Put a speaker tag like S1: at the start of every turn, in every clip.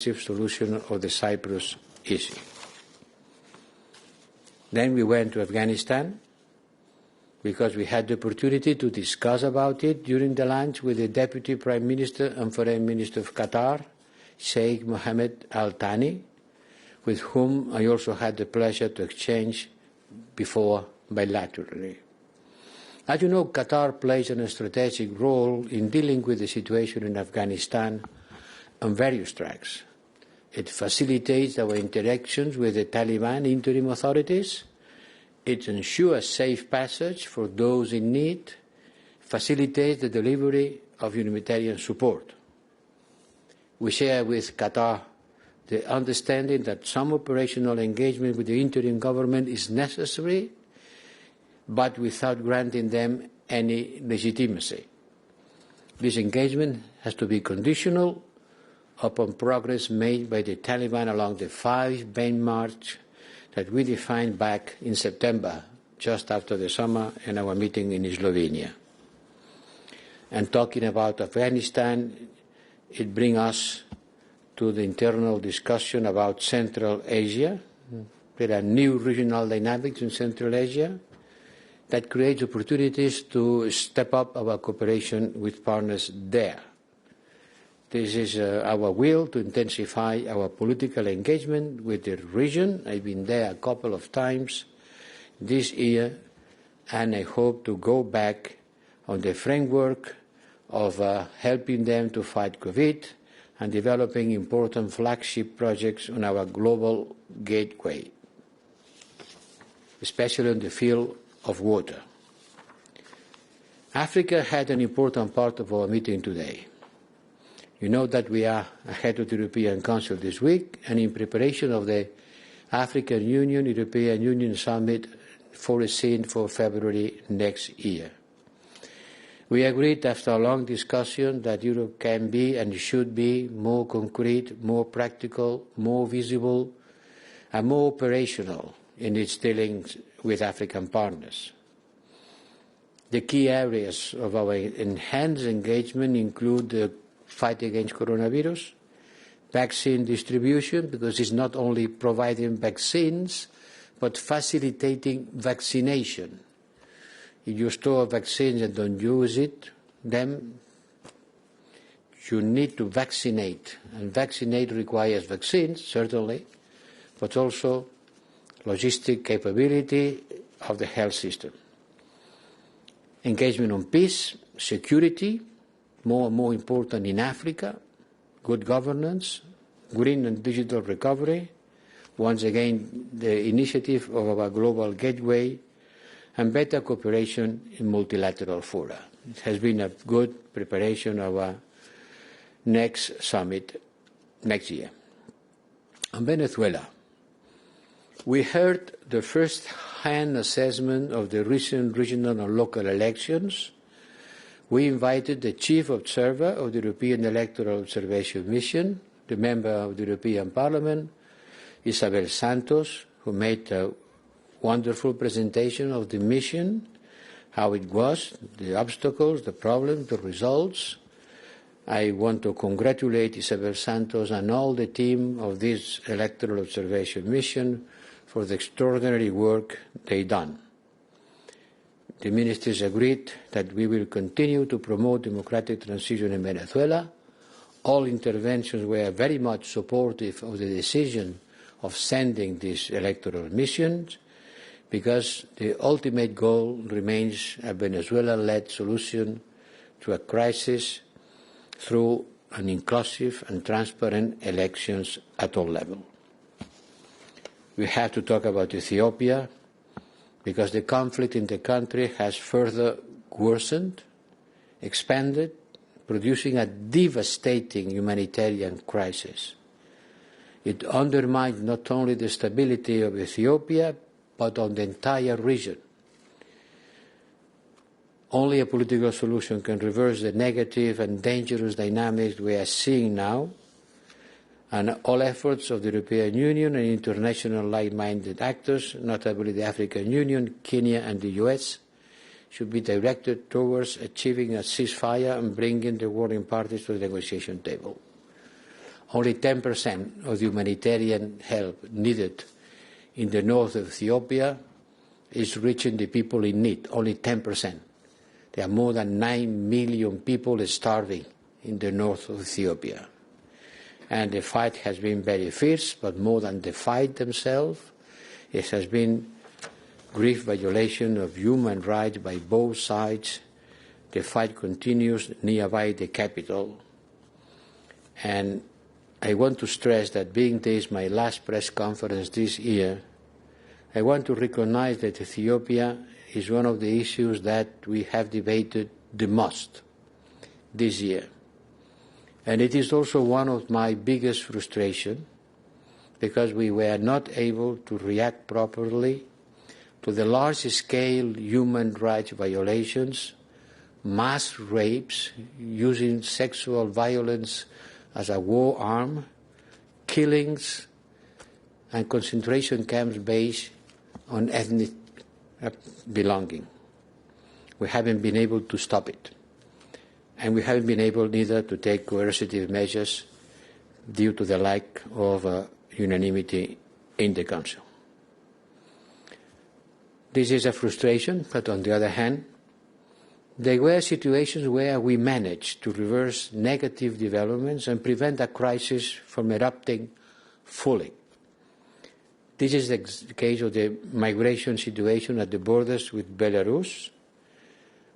S1: solution of the Cyprus issue. Then we went to Afghanistan because we had the opportunity to discuss about it during the lunch with the Deputy Prime Minister and Foreign Minister of Qatar, Sheikh Mohammed Al Thani, with whom I also had the pleasure to exchange before bilaterally. As you know, Qatar plays a strategic role in dealing with the situation in Afghanistan on various tracks. It facilitates our interactions with the Taliban interim authorities. It ensures safe passage for those in need, facilitates the delivery of humanitarian support. We share with Qatar the understanding that some operational engagement with the interim government is necessary, but without granting them any legitimacy. This engagement has to be conditional upon progress made by the Taliban along the 5 benchmarks that we defined back in September, just after the summer, in our meeting in Slovenia. And talking about Afghanistan, it brings us to the internal discussion about Central Asia. There are new regional dynamics in Central Asia that create opportunities to step up our cooperation with partners there. This is our will to intensify our political engagement with the region. I've been there a couple of times this year, and I hope to go back on the framework of helping them to fight COVID and developing important flagship projects on our global gateway, especially in the field of water. Africa had an important part of our meeting today. You know that we are ahead of the European Council this week and in preparation of the African Union, European Union Summit foreseen for February next year. We agreed after a long discussion that Europe can be and should be more concrete, more practical, more visible, and more operational in its dealings with African partners. The key areas of our enhanced engagement include the fight against coronavirus, vaccine distribution, because it's not only providing vaccines, but facilitating vaccination. If you store vaccines and don't use them, you need to vaccinate. And vaccinate requires vaccines, certainly, but also logistic capability of the health system. Engagement on peace, security, more and more important in Africa, good governance, green and digital recovery, once again the initiative of our global gateway, and better cooperation in multilateral fora. It has been a good preparation of our next summit next year. On Venezuela, we heard the first-hand assessment of the recent regional and local elections. We invited the chief observer of the European Electoral Observation Mission, the member of the European Parliament, Isabel Santos, who made a wonderful presentation of the mission, how it was, the obstacles, the problems, the results. I want to congratulate Isabel Santos and all the team of this Electoral Observation Mission for the extraordinary work they've done. The ministers agreed that we will continue to promote democratic transition in Venezuela. All interventions were very much supportive of the decision of sending these electoral missions, because the ultimate goal remains a Venezuela-led solution to a crisis through an inclusive and transparent elections at all levels. We have to talk about Ethiopia, because the conflict in the country has further worsened, expanded, producing a devastating humanitarian crisis. It undermines not only the stability of Ethiopia, but on the entire region. Only a political solution can reverse the negative and dangerous dynamics we are seeing now, and all efforts of the European Union and international like-minded actors, notably the African Union, Kenya and the US, should be directed towards achieving a ceasefire and bringing the warring parties to the negotiation table. Only 10% of the humanitarian help needed in the north of Ethiopia is reaching the people in need, only 10%. There are more than 9 million people starving in the north of Ethiopia. And the fight has been very fierce, but more than the fight themselves, it has been grave violation of human rights by both sides. The fight continues nearby the capital. And I want to stress that being this my last press conference this year, I want to recognize that Ethiopia is one of the issues that we have debated the most this year. And it is also one of my biggest frustrations because we were not able to react properly to the large-scale human rights violations, mass rapes, using sexual violence as a war arm, killings, and concentration camps based on ethnic belonging. We haven't been able to stop it. And we haven't been able neither to take coercive measures due to the lack of unanimity in the Council. This is a frustration, but on the other hand, there were situations where we managed to reverse negative developments and prevent a crisis from erupting fully. This is the case of the migration situation at the borders with Belarus.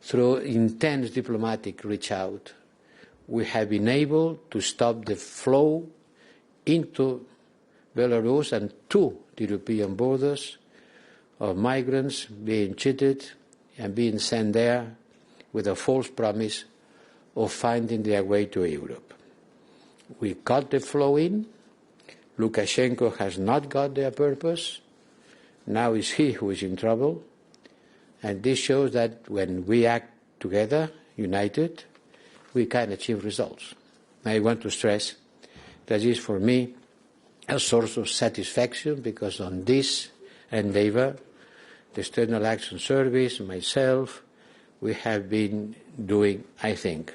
S1: Through intense diplomatic reach out, we have been able to stop the flow into Belarus and to the European borders of migrants being cheated and being sent there with a false promise of finding their way to Europe. We cut the flow in. Lukashenko has not got their purpose. Now it's he who is in trouble. And this shows that when we act together, united, we can achieve results. I want to stress that is for me a source of satisfaction because on this endeavor, the External Action Service, myself, we have been doing, I think,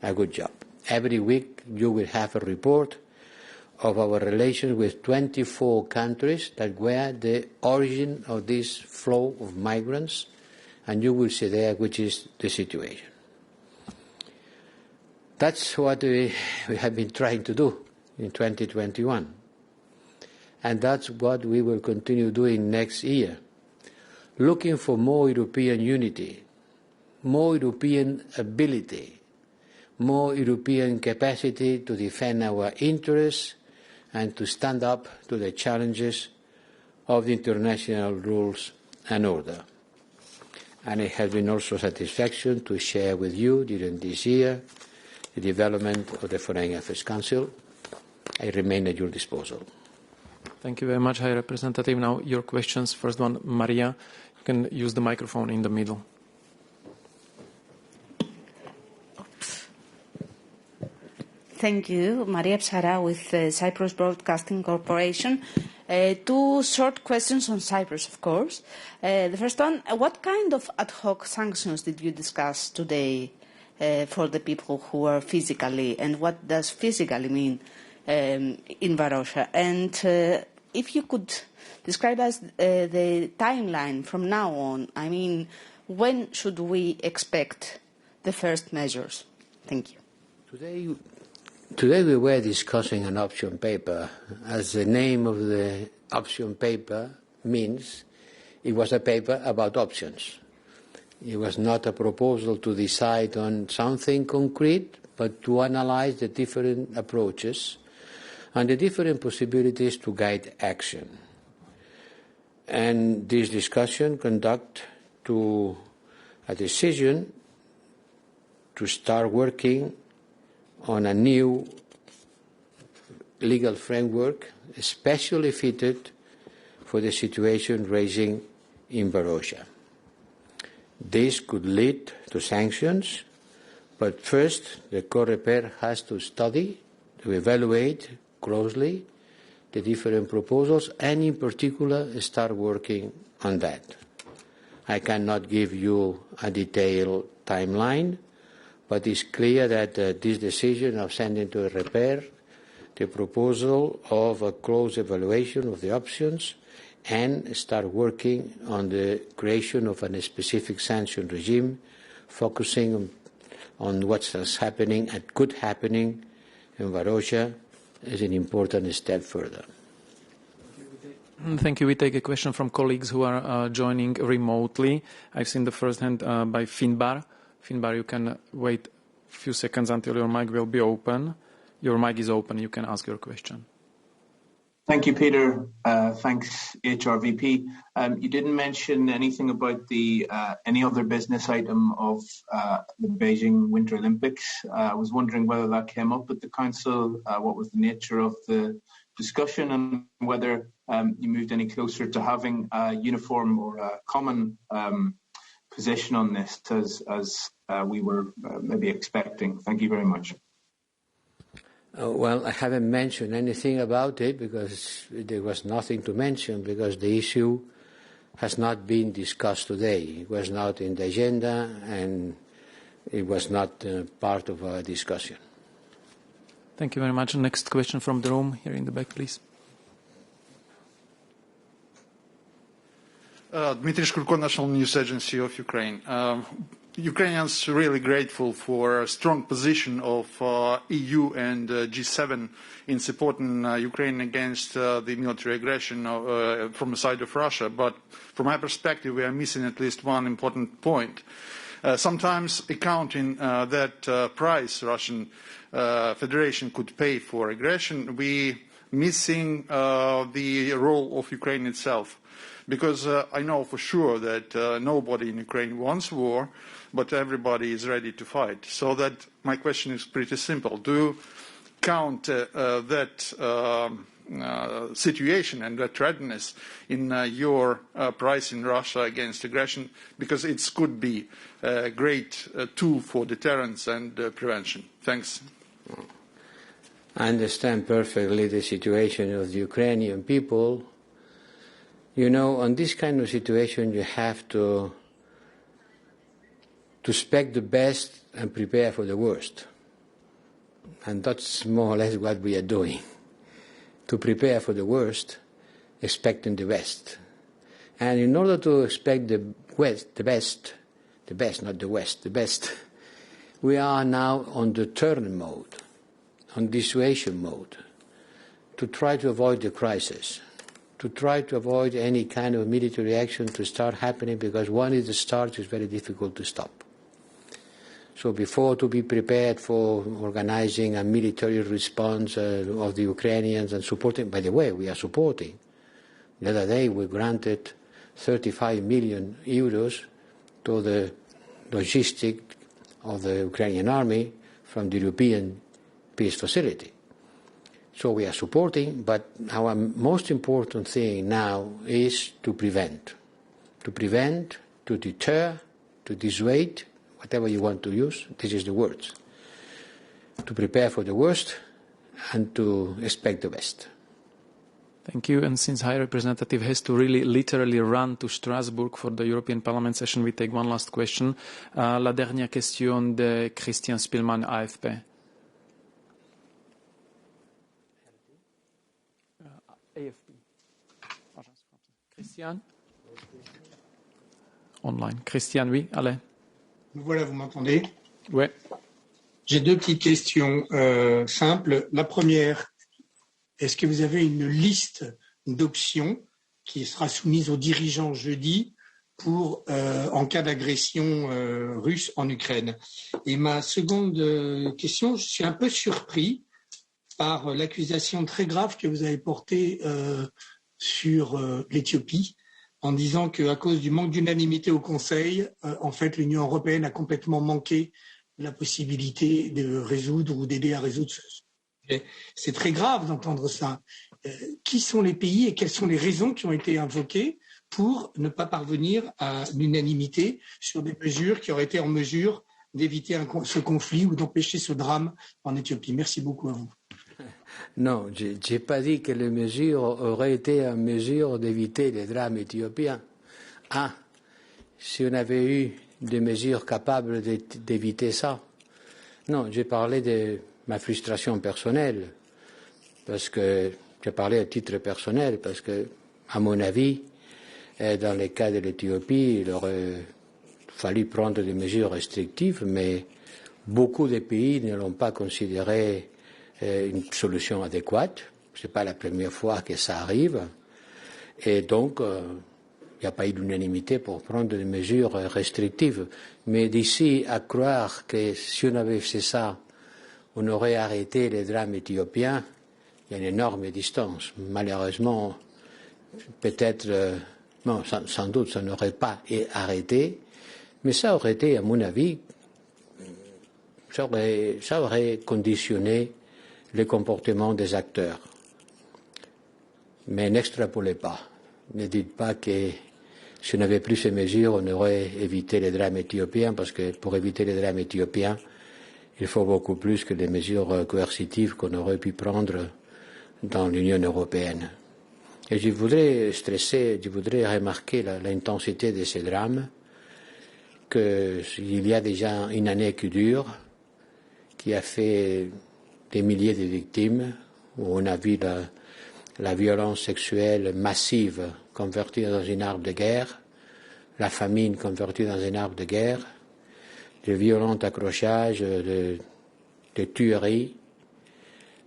S1: a good job. Every week you will have a report of our relations with 24 countries that were the origin of this flow of migrants, and you will see there which is the situation. That's what we have been trying to do in 2021. And that's what we will continue doing next year, looking for more European unity, more European ability, more European capacity to defend our interests and to stand up to the challenges of the international rules and order. And it has been also satisfaction to share with you during this year the development of the Foreign Affairs Council. I remain at your disposal.
S2: Thank you very much, High Representative. Now your questions. First one, Maria, you can use the microphone in the middle.
S3: Thank you. Maria Psara with Cyprus Broadcasting Corporation. Two short questions on Cyprus, of course. The first one, what kind of ad hoc sanctions did you discuss today for the people who are physically, and what does physically mean in Varosha? And if you could describe us the timeline from now on, I mean, when should we expect the first measures? Thank you.
S1: Today we were discussing an option paper. As the name of the option paper means, it was a paper about options. It was not a proposal to decide on something concrete, but to analyze the different approaches and the different possibilities to guide action. And this discussion conducted to a decision to start working on a new legal framework especially fitted for the situation rising in Varosha. This could lead to sanctions, but first the COREPER has to study, to evaluate closely the different proposals and in particular start working on that. I cannot give you a detailed timeline, but it's clear that this decision of sending to a repair the proposal of a close evaluation of the options and start working on the creation of a specific sanction regime, focusing on what's happening and could happening in Varosha is an important step further.
S2: Thank you. We take a question from colleagues who are joining remotely. I've seen the first hand by Finbar. Finbar, you can wait a few seconds until your mic will be open. Your mic is open. You can ask your question.
S4: Thank you, Peter. Thanks, HRVP. You didn't mention anything about the any other business item of the Beijing Winter Olympics. I was wondering whether that came up at the Council, what was the nature of the discussion, and whether you moved any closer to having a uniform or a common position on this as we were maybe expecting. Thank you very much.
S1: Well, I haven't mentioned anything about it because there was nothing to mention because the issue has not been discussed today. It was not in the agenda and it was not part of our discussion.
S2: Thank you very much. Next question from the room, here in the back, please.
S5: Dmitry Shkurko, National News Agency of Ukraine. Ukrainians are really grateful for a strong position of EU and G7 in supporting Ukraine against the military aggression from the side of Russia. But from my perspective, we are missing at least one important point. Sometimes accounting that price Russian Federation could pay for aggression, we missing the role of Ukraine itself. Because I know for sure that nobody in Ukraine wants war, but everybody is ready to fight. So that my question is pretty simple. Do you count that situation and that readiness in your pricing Russia against aggression? Because it could be a great tool for deterrence and prevention. Thanks.
S1: I understand perfectly the situation of the Ukrainian people. You know, on this kind of situation, you have to expect the best and prepare for the worst. And that's more or less what we are doing. To prepare for the worst, expecting the best. And in order to expect the best, not the West, the best, we are now on the turn mode, on dissuasion mode, to try to avoid the crisis, to try to avoid any kind of military action to start happening, because once it starts, it's very difficult to stop. So before, to be prepared for organizing a military response of the Ukrainians and supporting, by the way, we are supporting. The other day we granted 35 million euros to the logistic of the Ukrainian army from the European peace facility. So we are supporting, but our most important thing now is to prevent, to deter, to dissuade, whatever you want to use, this is the words. To prepare for the worst and to expect the best.
S2: Thank you. And since High Representative has to really literally run to Strasbourg for the European Parliament session, we take one last question. La dernière question de Christian Spielmann, AFP. AFP. Christian? Online. Christian, oui, allez.
S6: Voilà, vous m'entendez?
S2: Oui.
S6: J'ai deux petites questions simples. La première, est-ce que vous avez une liste d'options qui sera soumise aux dirigeants jeudi pour en cas d'agression russe en Ukraine? Et ma seconde question, je suis un peu surpris par l'accusation très grave que vous avez portée sur l'Éthiopie, en disant qu'à cause du manque d'unanimité au Conseil, en fait, l'Union européenne a complètement manqué la possibilité de résoudre ou d'aider à résoudre ce sujet. C'est très grave d'entendre ça. Qui sont les pays et quelles sont les raisons qui ont été invoquées pour ne pas parvenir à l'unanimité sur des mesures qui auraient été en mesure d'éviter ce conflit ou d'empêcher ce drame en Éthiopie? Merci beaucoup à vous.
S1: Non, je n'ai pas dit que les mesures auraient été en mesure d'éviter les drames éthiopiens. Ah, si on avait eu des mesures capables d'éviter ça. Non, j'ai parlé de ma frustration personnelle. parce que j'ai parlé à titre personnel, parce que, à mon avis, dans le cas de l'Éthiopie, il aurait fallu prendre des mesures restrictives, mais beaucoup de pays ne l'ont pas considéré une solution adéquate. Ce n'est pas la première fois que ça arrive. Et donc, il n'y a pas eu d'unanimité pour prendre des mesures restrictives. Mais d'ici à croire que si on avait fait ça, on aurait arrêté les drames éthiopiens, il y a une énorme distance. Malheureusement, peut-être, non, sans doute, ça n'aurait pas arrêté, mais ça aurait été, à mon avis, ça aurait conditionné le comportement des acteurs. Mais n'extrapolez pas. Ne dites pas que si on n'avait plus ces mesures, on aurait évité les drames éthiopiens, parce que pour éviter les drames éthiopiens, il faut beaucoup plus que les mesures coercitives qu'on aurait pu prendre dans l'Union européenne. Et je voudrais remarquer l'intensité de ces drames, qu'il y a déjà une année qui dure, qui a fait des milliers de victimes, où on a vu la violence sexuelle massive convertie dans une arme de guerre, la famine convertie dans une arme de guerre, de violents accrochages, de tueries.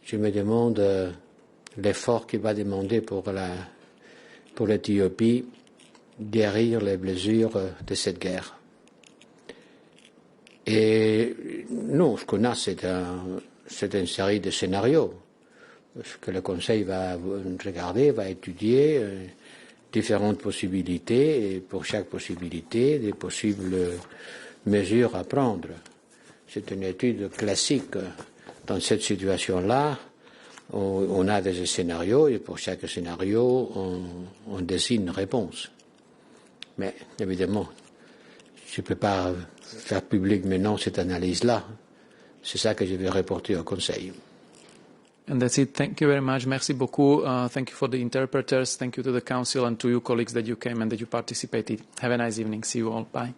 S1: Je me demande l'effort qu'il va demander pour l'Éthiopie guérir les blessures de cette guerre. Et nous, ce qu'on a, c'est une série de scénarios que le Conseil va regarder, va étudier différentes possibilités, et pour chaque possibilité, des possibles mesures à prendre. C'est une étude classique. Dans cette situation-là, on a des scénarios, et pour chaque scénario, on dessine une réponse. Mais évidemment, je ne peux pas faire public maintenant cette analyse-là. C'est ça que je vais reporter au Conseil.
S2: And that's it. Thank you very much. Merci beaucoup. Thank you for the interpreters. Thank you to the Council and to you colleagues that you came and that you participated. Have a nice evening. See you all. Bye.